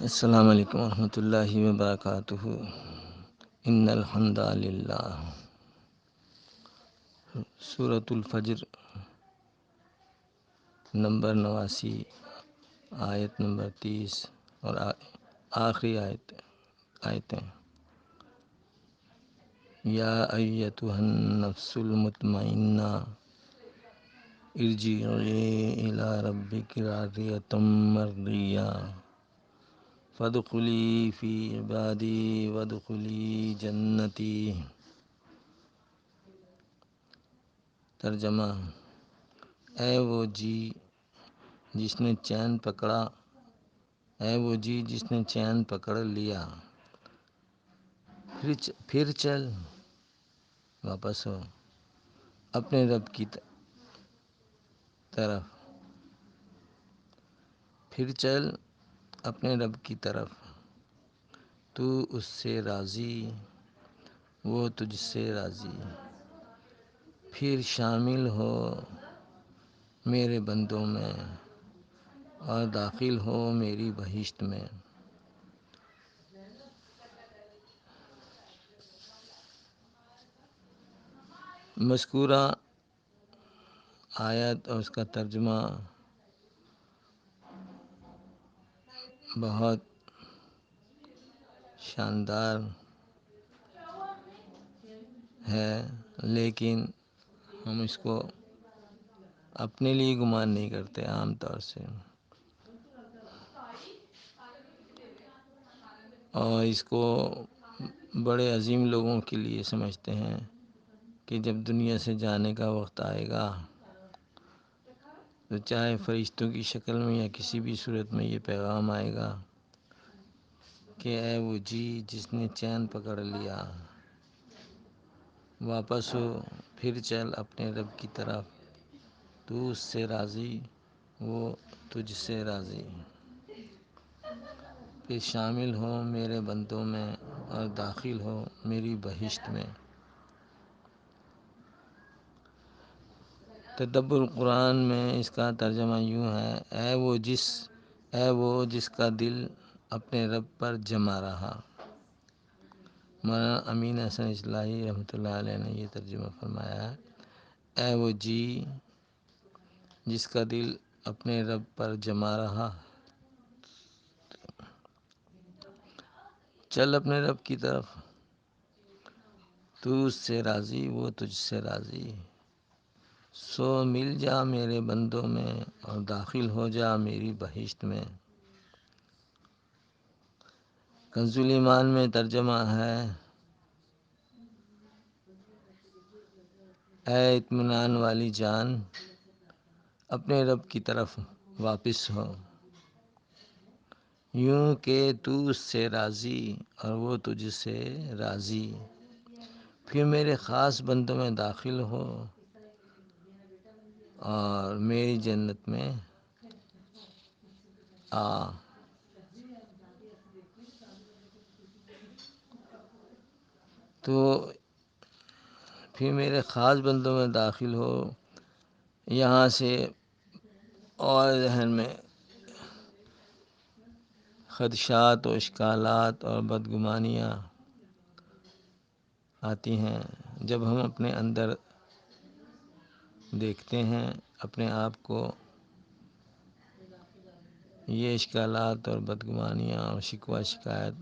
السلام علیکم ورحمۃ اللہ وبرکاتہ۔ ان الحمد للہ۔ سورۃ الفجر نمبر 89، آیت نمبر 30 اور آخری آیتیں۔ یا ایتھا النفس المطمئنہ ارجعی الی ربک راضیۃ مرضیہ فادخلی فی عبادی وادخلی جنتی۔ ترجمہ: اے وہ جی جس نے چین پکڑا، اے وہ جی جس نے چین پکڑ لیا، پھر چل واپس ہو اپنے رب کی طرف، پھر چل اپنے رب کی طرف، تو اس سے راضی، وہ تجھ سے راضی، پھر شامل ہو میرے بندوں میں اور داخل ہو میری بہشت میں۔ مذکورہ آیت اور اس کا ترجمہ بہت شاندار ہے، لیکن ہم اس کو اپنے لیے گمان نہیں کرتے عام طور سے، اور اس کو بڑے عظیم لوگوں کے لیے سمجھتے ہیں کہ جب دنیا سے جانے کا وقت آئے گا تو چاہے فرشتوں کی شکل میں یا کسی بھی صورت میں یہ پیغام آئے گا کہ اے وہ جی جس نے چین پکڑ لیا، واپس ہو، پھر چل اپنے رب کی طرف، تو اس سے راضی، وہ تجھ سے راضی، پھر شامل ہو میرے بندوں میں اور داخل ہو میری بہشت میں۔ تدبر قرآن میں اس کا ترجمہ یوں ہے: اے وہ جس کا دل اپنے رب پر جمع رہا۔ مولانا امین احسن اصلاحی رحمۃ اللہ علیہ نے یہ ترجمہ فرمایا ہے: اے وہ جی جس کا دل اپنے رب پر جمع رہا، چل اپنے رب کی طرف، تو اس سے راضی، وہ تجھ سے راضی، سو مل جا میرے بندوں میں اور داخل ہو جا میری بہشت میں۔ کنز ایمان میں ترجمہ ہے: اے اطمینان والی جان، اپنے رب کی طرف واپس ہو، یوں کہ تو اس سے راضی اور وہ تجھ سے راضی، پھر میرے خاص بندوں میں داخل ہو اور میری جنت میں آ۔ تو پھر میرے خاص بندوں میں داخل ہو، یہاں سے اور ذہن میں خدشات و اشکالات اور بدگمانیاں آتی ہیں جب ہم اپنے اندر دیکھتے ہیں اپنے آپ کو، یہ اشکالات اور بدگمانیاں اور شکوہ شکایت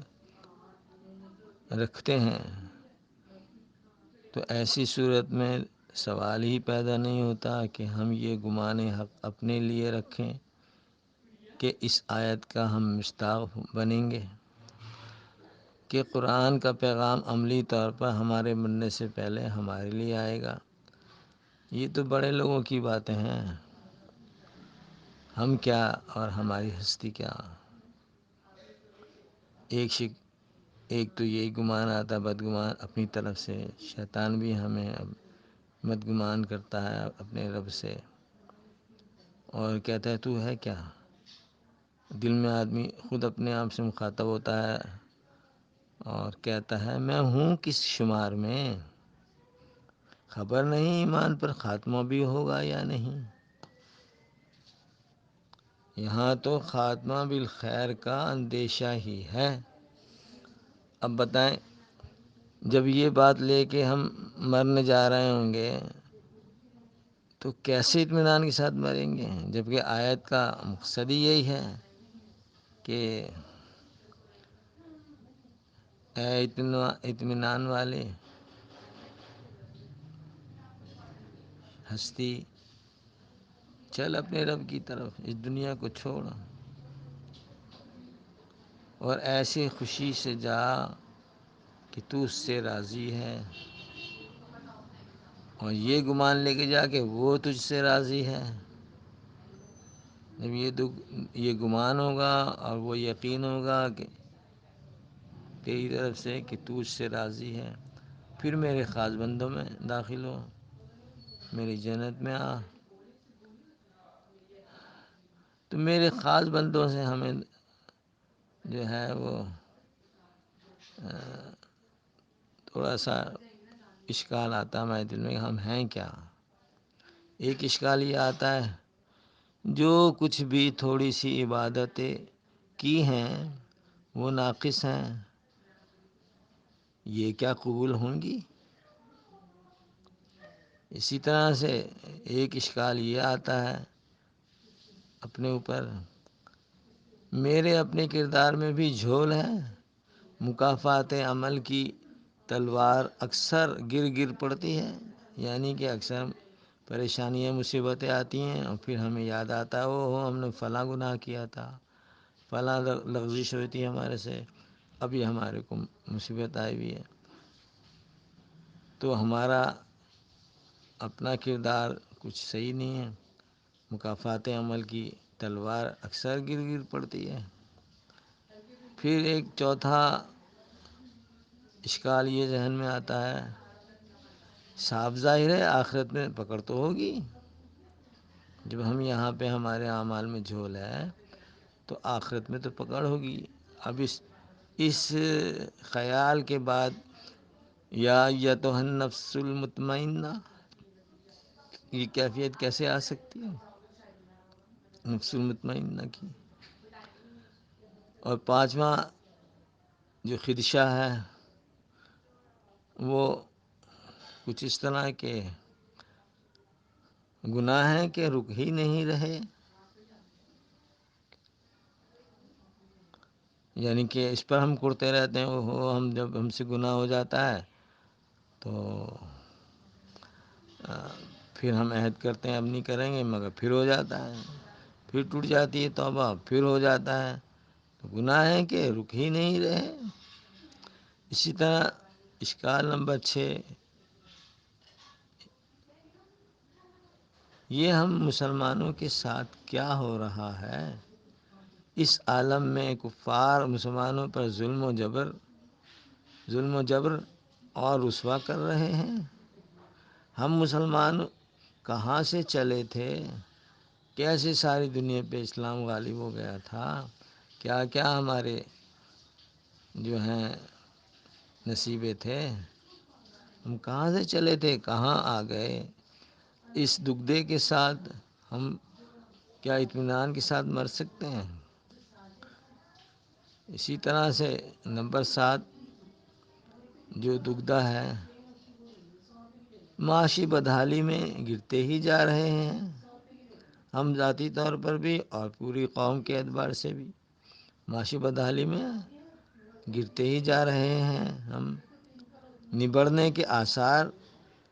رکھتے ہیں، تو ایسی صورت میں سوال ہی پیدا نہیں ہوتا کہ ہم یہ گمان حق اپنے لیے رکھیں کہ اس آیت کا ہم مصداق بنیں گے، کہ قرآن کا پیغام عملی طور پر ہمارے بننے سے پہلے ہمارے لیے آئے گا۔ یہ تو بڑے لوگوں کی باتیں ہیں، ہم کیا اور ہماری ہستی کیا۔ ایک تو یہی گمان آتا، بدگمان اپنی طرف سے، شیطان بھی ہمیں بدگمان کرتا ہے اپنے رب سے، اور کہتا ہے تو ہے کیا۔ دل میں آدمی خود اپنے آپ سے مخاطب ہوتا ہے اور کہتا ہے میں ہوں کس شمار میں، خبر نہیں ایمان پر خاتمہ بھی ہوگا یا نہیں۔ یہاں تو خاتمہ بالخیر کا اندیشہ ہی ہے۔ اب بتائیں، جب یہ بات لے کے ہم مرنے جا رہے ہوں گے تو کیسے اطمینان کے ساتھ مریں گے؟ جبکہ آیت کا مقصد ہی یہی ہے کہ اے اطمینان والے ہستی، چل اپنے رب کی طرف، اس دنیا کو چھوڑ اور ایسی خوشی سے جا کہ تو اس سے راضی ہے، اور یہ گمان لے کے جا کہ وہ تجھ سے راضی ہے۔ جب یہ گمان ہوگا اور وہ یقین ہوگا کہ تیری طرف سے کہ تو اس سے راضی ہے، پھر میرے خاص بندوں میں داخل ہو، میری جنت میں آ۔ تو میرے خاص بندوں سے ہمیں جو ہے وہ تھوڑا سا اشکال آتا ہے ہمارے دل میں، ہم ہیں کیا؟ ایک اشکال یہ آتا ہے، جو کچھ بھی تھوڑی سی عبادتیں کی ہیں وہ ناقص ہیں، یہ کیا قبول ہوں گی؟ اسی طرح سے ایک اشکال یہ آتا ہے اپنے اوپر، میرے اپنے کردار میں بھی جھول ہے، مکافات عمل کی تلوار اکثر گر گر پڑتی ہے، یعنی کہ اکثر پریشانیاں مصیبتیں آتی ہیں اور پھر ہمیں یاد آتا ہے او ہم نے فلاں گناہ کیا تھا، فلاں لغزش ہوئی تھی ہمارے سے، اب یہ ہمارے کو مصیبت آئی ہوئی ہے۔ تو ہمارا اپنا کردار کچھ صحیح نہیں ہے، مکافات عمل کی تلوار اکثر گر گر پڑتی ہے۔ پھر ایک چوتھا اشکال یہ ذہن میں آتا ہے، صاف ظاہر ہے آخرت میں پکڑ تو ہوگی، جب ہم یہاں پہ ہمارے اعمال میں جھول ہے تو آخرت میں تو پکڑ ہوگی۔ اب اس خیال کے بعد یا ایتھا النفس المطمئنہ، یہ کیفیت کیسے آ سکتی ہے نفس المطمئنہ کی؟ اور پانچواں جو خدشہ ہے وہ کچھ اس طرح کے گناہ ہیں کہ رک ہی نہیں رہے، یعنی کہ اس پر ہم کرتے رہتے ہیں، ہم جب ہم سے گناہ ہو جاتا ہے تو پھر ہم عہد کرتے ہیں اب نہیں کریں گے، مگر پھر ہو جاتا ہے، پھر ٹوٹ جاتی ہے توبہ، پھر ہو جاتا ہے، تو گناہ ہے کہ رک ہی نہیں رہے۔ اسی طرح اشکال نمبر 6، یہ ہم مسلمانوں کے ساتھ کیا ہو رہا ہے؟ اس عالم میں کفار مسلمانوں پر ظلم و جبر اور رسوا کر رہے ہیں۔ ہم مسلمان کہاں سے چلے تھے؟ کیسے ساری دنیا پہ اسلام غالب ہو گیا تھا؟ کیا کیا ہمارے جو ہیں نصیبے تھے؟ ہم کہاں سے چلے تھے، کہاں آ گئے؟ اس دگدے کے ساتھ ہم کیا اطمینان کے ساتھ مر سکتے ہیں؟ اسی طرح سے نمبر 7 جو دگدہ ہے، معاشی بدحالی میں گرتے ہی جا رہے ہیں، ہم ذاتی طور پر بھی اور پوری قوم کے اعتبار سے بھی معاشی بدحالی میں گرتے ہی جا رہے ہیں ہم، نبڑنے کے آثار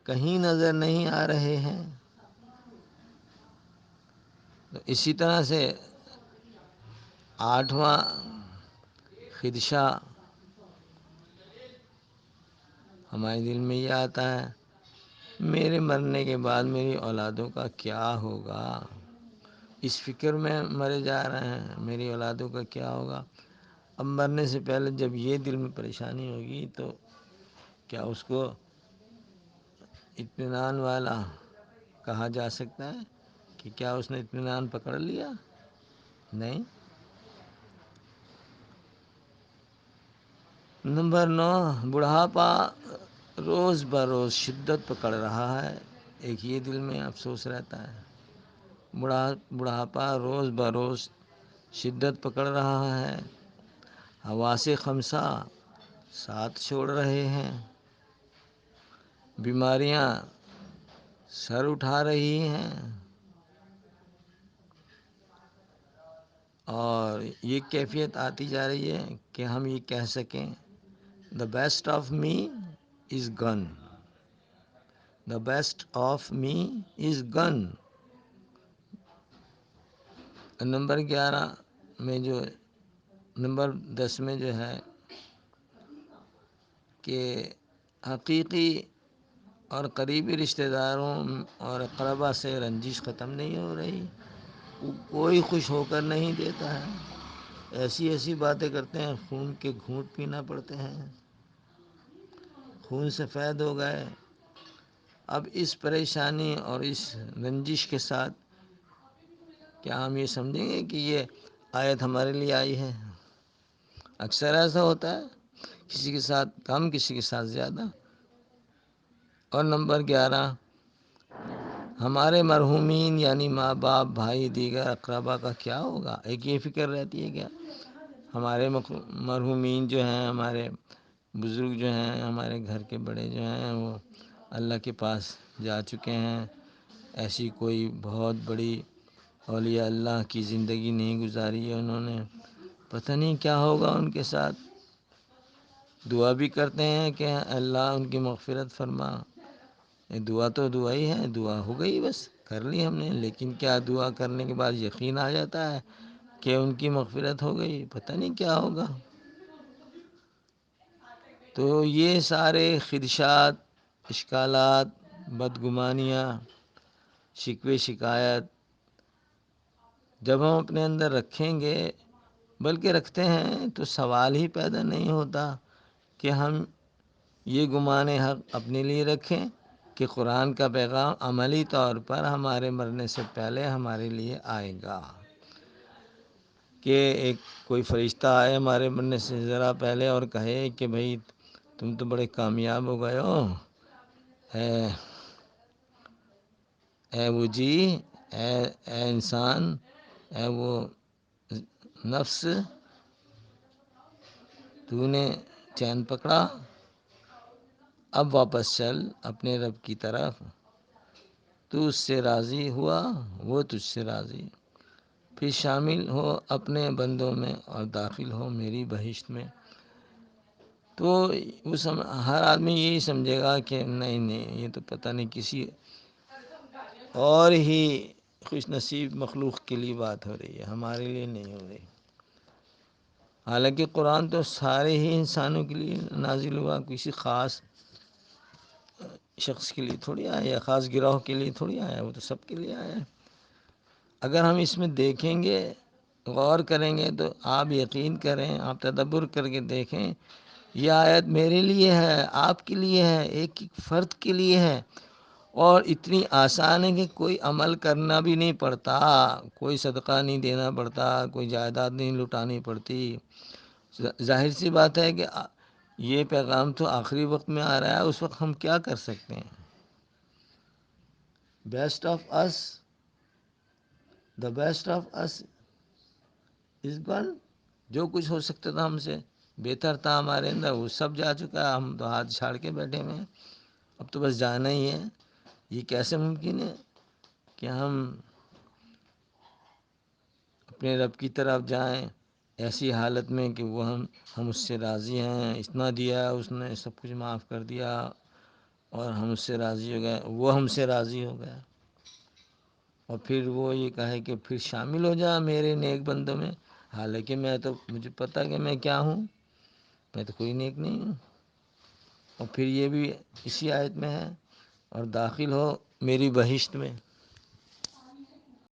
کہیں نظر نہیں آ رہے ہیں۔ تو اسی طرح سے 8واں خدشہ ہمارے دل میں یہ آتا ہے، میرے مرنے کے بعد میری اولادوں کا کیا ہوگا؟ اس فکر میں مرے جا رہے ہیں، میری اولادوں کا کیا ہوگا؟ اب مرنے سے پہلے جب یہ دل میں پریشانی ہوگی تو کیا اس کو اطمینان والا کہا جا سکتا ہے کہ کیا اس نے اطمینان پکڑ لیا؟ نہیں۔ نمبر 9، بڑھاپا روز بروز شدت پکڑ رہا ہے، ایک یہ دل میں افسوس رہتا ہے، بڑھاپا روز بروز شدت پکڑ رہا ہے، حواس خمسہ ساتھ چھوڑ رہے ہیں، بیماریاں سر اٹھا رہی ہیں، اور یہ کیفیت آتی جا رہی ہے کہ ہم یہ کہہ سکیں the best of me is gone, the best of me is gone. Number 11 میں جو نمبر 10 میں جو ہے کہ حقیقی اور قریبی رشتہ داروں اور اقربا سے رنجش ختم نہیں ہو رہی، کوئی خوش ہو کر نہیں دیتا ہے، ایسی ایسی باتیں کرتے ہیں، خون کے گھونٹ پینا پڑتے ہیں، خون سفید ہو گئے۔ اب اس پریشانی اور اس رنجش کے ساتھ کیا ہم یہ سمجھیں گے کہ یہ آیت ہمارے لیے آئی ہے؟ اکثر ایسا ہوتا ہے، کسی کے ساتھ کم، کسی کے ساتھ زیادہ۔ اور نمبر 11، ہمارے مرحومین یعنی ماں باپ، بھائی، دیگر اقربا کا کیا ہوگا؟ ایک یہ فکر رہتی ہے کہ ہمارے مرحومین جو ہیں، ہمارے بزرگ جو ہیں، ہمارے گھر کے بڑے جو ہیں، وہ اللہ کے پاس جا چکے ہیں، ایسی کوئی بہت بڑی اولیاء اللہ کی زندگی نہیں گزاری ہے انہوں نے، پتہ نہیں کیا ہوگا ان کے ساتھ۔ دعا بھی کرتے ہیں کہ اللہ ان کی مغفرت فرما، دعا تو دعا ہی ہے، دعا ہو گئی، بس کر لی ہم نے، لیکن کیا دعا کرنے کے بعد یقین آ جاتا ہے کہ ان کی مغفرت ہو گئی؟ پتہ نہیں کیا ہوگا۔ تو یہ سارے خدشات، اشکالات، بدگمانیاں، شکوے شکایت جب ہم اپنے اندر رکھیں گے، بلکہ رکھتے ہیں، تو سوال ہی پیدا نہیں ہوتا کہ ہم یہ گمان حق اپنے لیے رکھیں کہ قرآن کا پیغام عملی طور پر ہمارے مرنے سے پہلے ہمارے لیے آئے گا، کہ ایک کوئی فرشتہ آئے ہمارے مرنے سے ذرا پہلے اور کہے کہ بھئی تم تو بڑے کامیاب ہو گئے ہو، اے وہ جی، اے انسان، اے وہ نفس، تو نے چین پکڑا، اب واپس چل اپنے رب کی طرف، تو اس سے راضی ہوا، وہ تجھ سے راضی، پھر شامل ہو اپنے بندوں میں اور داخل ہو میری بہشت میں۔ تو ہر آدمی یہی سمجھے گا کہ نہیں نہیں، یہ تو پتہ نہیں کسی اور ہی خوش نصیب مخلوق کے لیے بات ہو رہی ہے، ہمارے لیے نہیں ہو رہی۔ حالانکہ قرآن تو سارے ہی انسانوں کے لیے نازل ہوا، کسی خاص شخص کے لیے تھوڑی آیا، یا خاص گروہ کے لیے تھوڑی آیا، وہ تو سب کے لیے آیا ہے۔ اگر ہم اس میں دیکھیں گے، غور کریں گے، تو آپ یقین کریں، آپ تدبر کر کے دیکھیں، یہ آیت میرے لیے ہے، آپ کے لیے ہے، ایک ایک فرد کے لیے ہے، اور اتنی آسان ہے کہ کوئی عمل کرنا بھی نہیں پڑتا، کوئی صدقہ نہیں دینا پڑتا، کوئی جائیداد نہیں لٹانی پڑتی۔ ظاہر سی بات ہے کہ یہ پیغام تو آخری وقت میں آ رہا ہے، اس وقت ہم کیا کر سکتے ہیں؟ Best of us, the best of us is gone. جو کچھ ہو سکتا تھا ہم سے بہتر تھا ہمارے اندر، وہ سب جا چکا ہے، ہم تو ہاتھ چھاڑ کے بیٹھے ہوئے ہیں، اب تو بس جانا ہی ہے۔ یہ کیسے ممکن ہے کہ ہم اپنے رب کی طرف جائیں ایسی حالت میں کہ وہ ہم اس سے راضی ہیں، اتنا دیا اس نے، سب کچھ معاف کر دیا، اور ہم اس سے راضی ہو گئے، وہ ہم سے راضی ہو گیا، اور پھر وہ یہ کہے کہ پھر شامل ہو جا میرے نیک بندوں میں، حالانکہ مجھے پتہ کہ میں کیا ہوں، میں تو کوئی نیک نہیں ہوں۔ اور پھر یہ بھی اسی آیت میں ہے، اور داخل ہو میری بہشت میں۔